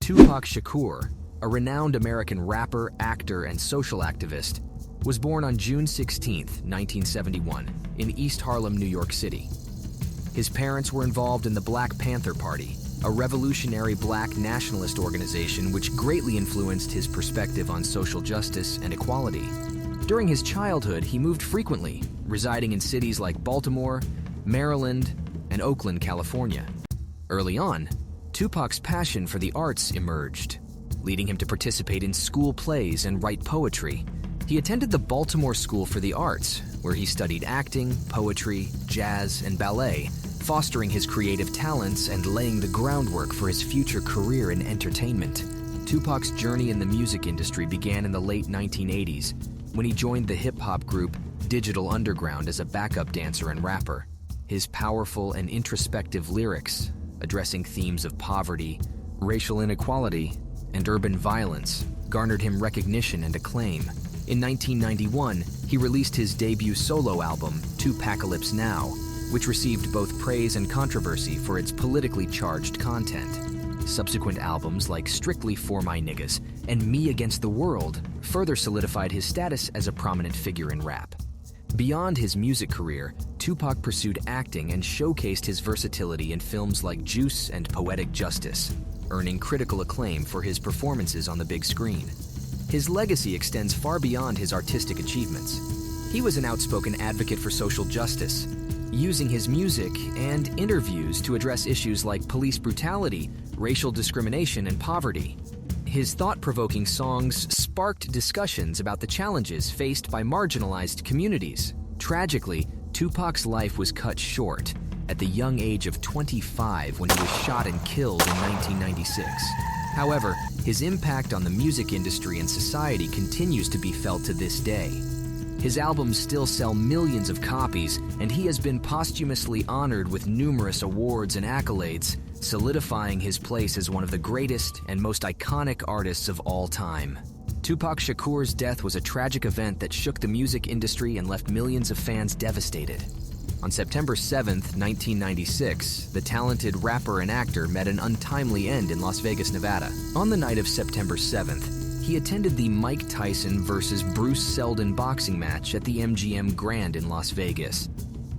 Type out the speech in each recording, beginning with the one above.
Tupac Shakur, a renowned American rapper, actor, and social activist, was born on June 16, 1971, in East Harlem, New York City. His parents were involved in the Black Panther Party, a revolutionary black nationalist organization which greatly influenced his perspective on social justice and equality. During his childhood, he moved frequently, residing in cities like Baltimore, Maryland, and Oakland, California. Early on, Tupac's passion for the arts emerged, leading him to participate in school plays and write poetry. He attended the Baltimore School for the Arts, where he studied acting, poetry, jazz, and ballet, fostering his creative talents and laying the groundwork for his future career in entertainment. Tupac's journey in the music industry began in the late 1980s, when he joined the hip-hop group Digital Underground as a backup dancer and rapper. His powerful and introspective lyrics, addressing themes of poverty, racial inequality, and urban violence, garnered him recognition and acclaim. In 1991, he released his debut solo album, Tupacalypse Now, which received both praise and controversy for its politically charged content. Subsequent albums like Strictly For My Niggas and Me Against the World further solidified his status as a prominent figure in rap. Beyond his music career, Tupac pursued acting and showcased his versatility in films like Juice and Poetic Justice, earning critical acclaim for his performances on the big screen. His legacy extends far beyond his artistic achievements. He was an outspoken advocate for social justice, using his music and interviews to address issues like police brutality, racial discrimination, and poverty. His thought-provoking songs sparked discussions about the challenges faced by marginalized communities. Tragically, Tupac's life was cut short at the young age of 25 when he was shot and killed in 1996. However, his impact on the music industry and society continues to be felt to this day. His albums still sell millions of copies, and he has been posthumously honored with numerous awards and accolades, solidifying his place as one of the greatest and most iconic artists of all time. Tupac Shakur's death was a tragic event that shook the music industry and left millions of fans devastated. On September 7, 1996, the talented rapper and actor met an untimely end in Las Vegas, Nevada. On the night of September 7th, he attended the Mike Tyson vs. Bruce Seldon boxing match at the MGM Grand in Las Vegas.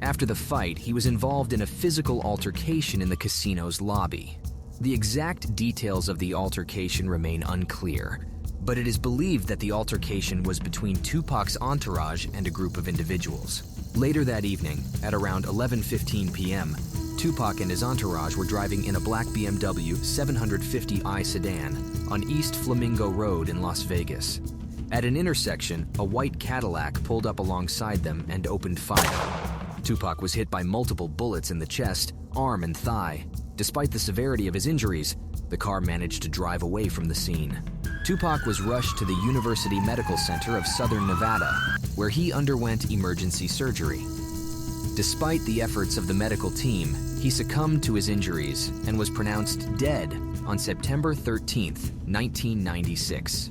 After the fight, he was involved in a physical altercation in the casino's lobby. The exact details of the altercation remain unclear, but it is believed that the altercation was between Tupac's entourage and a group of individuals. Later that evening, at around 11:15 p.m., Tupac and his entourage were driving in a black BMW 750i sedan on East Flamingo Road in Las Vegas. At an intersection, a white Cadillac pulled up alongside them and opened fire. Tupac was hit by multiple bullets in the chest, arm, and thigh. Despite the severity of his injuries, the car managed to drive away from the scene. Tupac was rushed to the University Medical Center of Southern Nevada, where he underwent emergency surgery. Despite the efforts of the medical team, he succumbed to his injuries and was pronounced dead on September 13, 1996.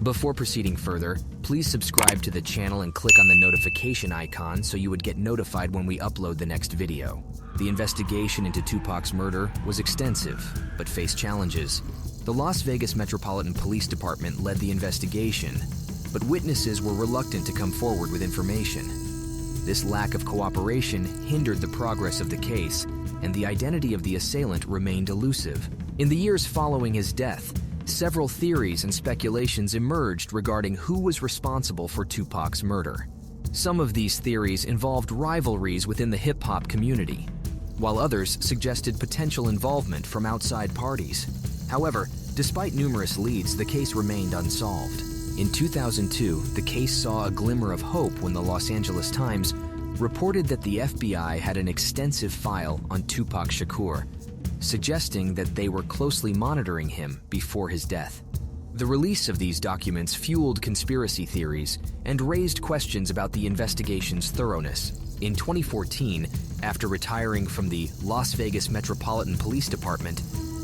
Before proceeding further, please subscribe to the channel and click on the notification icon so you would get notified when we upload the next video. The investigation into Tupac's murder was extensive, but faced challenges. The Las Vegas Metropolitan Police Department led the investigation, but witnesses were reluctant to come forward with information. This lack of cooperation hindered the progress of the case, and the identity of the assailant remained elusive. In the years following his death, several theories and speculations emerged regarding who was responsible for Tupac's murder. Some of these theories involved rivalries within the hip-hop community, while others suggested potential involvement from outside parties. However, despite numerous leads, the case remained unsolved. In 2002, the case saw a glimmer of hope when the Los Angeles Times reported that the FBI had an extensive file on Tupac Shakur, suggesting that they were closely monitoring him before his death. The release of these documents fueled conspiracy theories and raised questions about the investigation's thoroughness. In 2014, after retiring from the Las Vegas Metropolitan Police Department,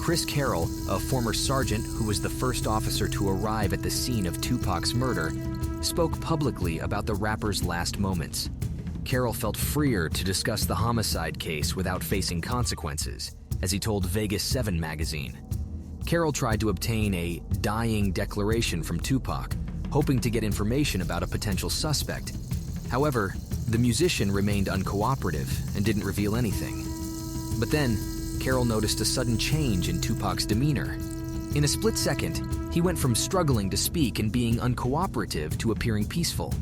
Chris Carroll, a former sergeant who was the first officer to arrive at the scene of Tupac's murder, spoke publicly about the rapper's last moments. Carroll felt freer to discuss the homicide case without facing consequences, as he told Vegas 7 magazine. Carol tried to obtain a dying declaration from Tupac, hoping to get information about a potential suspect. However, the musician remained uncooperative and didn't reveal anything. But then, Carol noticed a sudden change in Tupac's demeanor. In a split second, he went from struggling to speak and being uncooperative to appearing peaceful.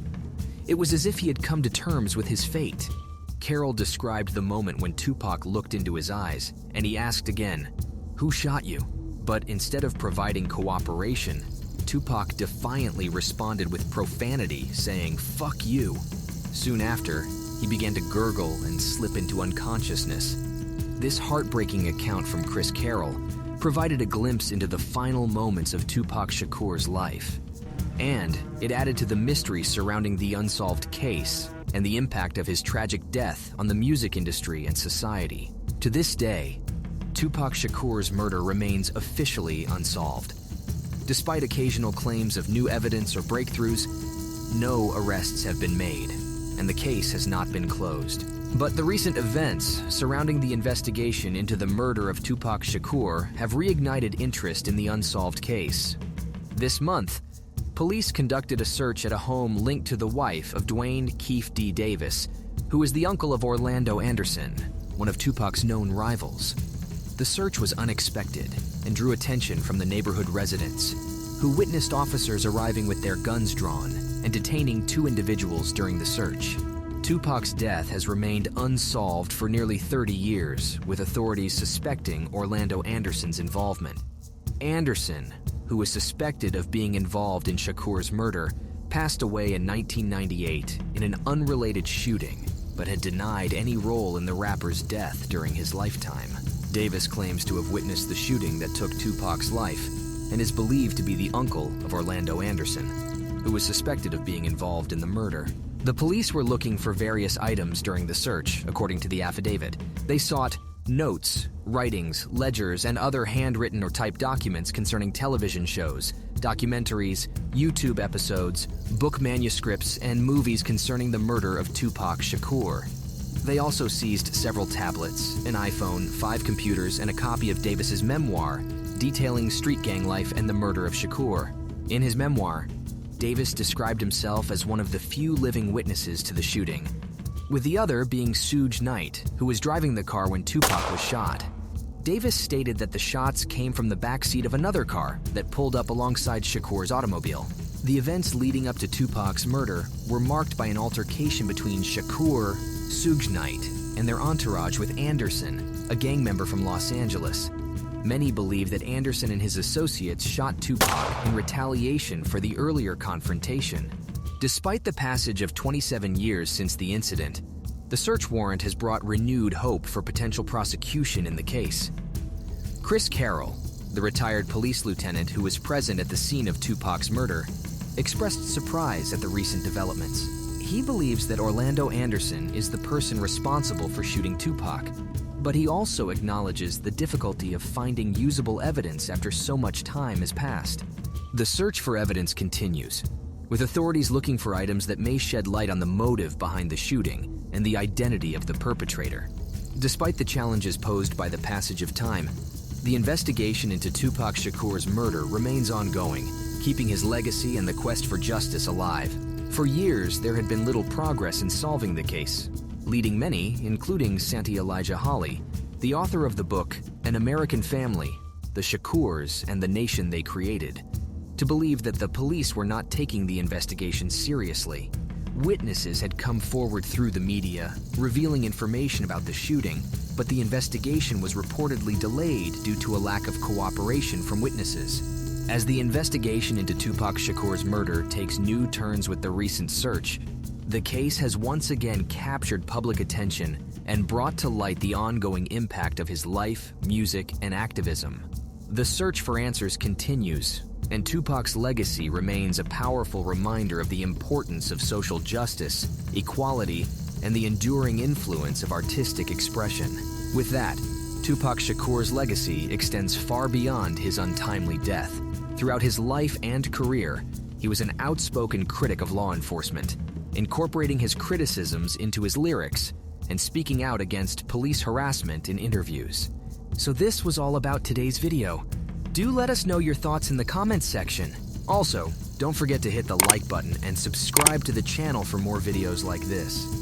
It was as if he had come to terms with his fate. Carol described the moment when Tupac looked into his eyes, and he asked again, "Who shot you?" But instead of providing cooperation, Tupac defiantly responded with profanity, saying, "Fuck you." Soon after, he began to gurgle and slip into unconsciousness. This heartbreaking account from Chris Carroll provided a glimpse into the final moments of Tupac Shakur's life. And it added to the mystery surrounding the unsolved case and the impact of his tragic death on the music industry and society. To this day, Tupac Shakur's murder remains officially unsolved. Despite occasional claims of new evidence or breakthroughs, no arrests have been made, and the case has not been closed. But the recent events surrounding the investigation into the murder of Tupac Shakur have reignited interest in the unsolved case. This month, police conducted a search at a home linked to the wife of Dwayne Keefe D. Davis, who is the uncle of Orlando Anderson, one of Tupac's known rivals. The search was unexpected and drew attention from the neighborhood residents, who witnessed officers arriving with their guns drawn and detaining two individuals during the search. Tupac's death has remained unsolved for nearly 30 years, with authorities suspecting Orlando Anderson's involvement. Anderson, who was suspected of being involved in Shakur's murder, passed away in 1998 in an unrelated shooting, but had denied any role in the rapper's death during his lifetime. Davis claims to have witnessed the shooting that took Tupac's life and is believed to be the uncle of Orlando Anderson, who was suspected of being involved in the murder. The police were looking for various items during the search, according to the affidavit. They sought notes, writings, ledgers, and other handwritten or typed documents concerning television shows, documentaries, YouTube episodes, book manuscripts, and movies concerning the murder of Tupac Shakur. They also seized several tablets, an iPhone, 5 computers, and a copy of Davis's memoir detailing street gang life and the murder of Shakur. In his memoir, Davis described himself as one of the few living witnesses to the shooting, with the other being Suge Knight, who was driving the car when Tupac was shot. Davis stated that the shots came from the backseat of another car that pulled up alongside Shakur's automobile. The events leading up to Tupac's murder were marked by an altercation between Shakur, Suge Knight, and their entourage with Anderson, a gang member from Los Angeles. Many believe that Anderson and his associates shot Tupac in retaliation for the earlier confrontation. Despite the passage of 27 years since the incident, the search warrant has brought renewed hope for potential prosecution in the case. Chris Carroll, the retired police lieutenant who was present at the scene of Tupac's murder, expressed surprise at the recent developments. He believes that Orlando Anderson is the person responsible for shooting Tupac, but he also acknowledges the difficulty of finding usable evidence after so much time has passed. The search for evidence continues, with authorities looking for items that may shed light on the motive behind the shooting and the identity of the perpetrator. Despite the challenges posed by the passage of time, the investigation into Tupac Shakur's murder remains ongoing, keeping his legacy and the quest for justice alive. For years, there had been little progress in solving the case, leading many, including Santi Elijah Holly, the author of the book An American Family, The Shakurs and the Nation They Created, to believe that the police were not taking the investigation seriously. Witnesses had come forward through the media, revealing information about the shooting, but the investigation was reportedly delayed due to a lack of cooperation from witnesses. As the investigation into Tupac Shakur's murder takes new turns with the recent search, the case has once again captured public attention and brought to light the ongoing impact of his life, music, and activism. The search for answers continues, and Tupac's legacy remains a powerful reminder of the importance of social justice, equality, and the enduring influence of artistic expression. With that, Tupac Shakur's legacy extends far beyond his untimely death. Throughout his life and career, he was an outspoken critic of law enforcement, incorporating his criticisms into his lyrics and speaking out against police harassment in interviews. So this was all about today's video. Do let us know your thoughts in the comments section. Also, don't forget to hit the like button and subscribe to the channel for more videos like this.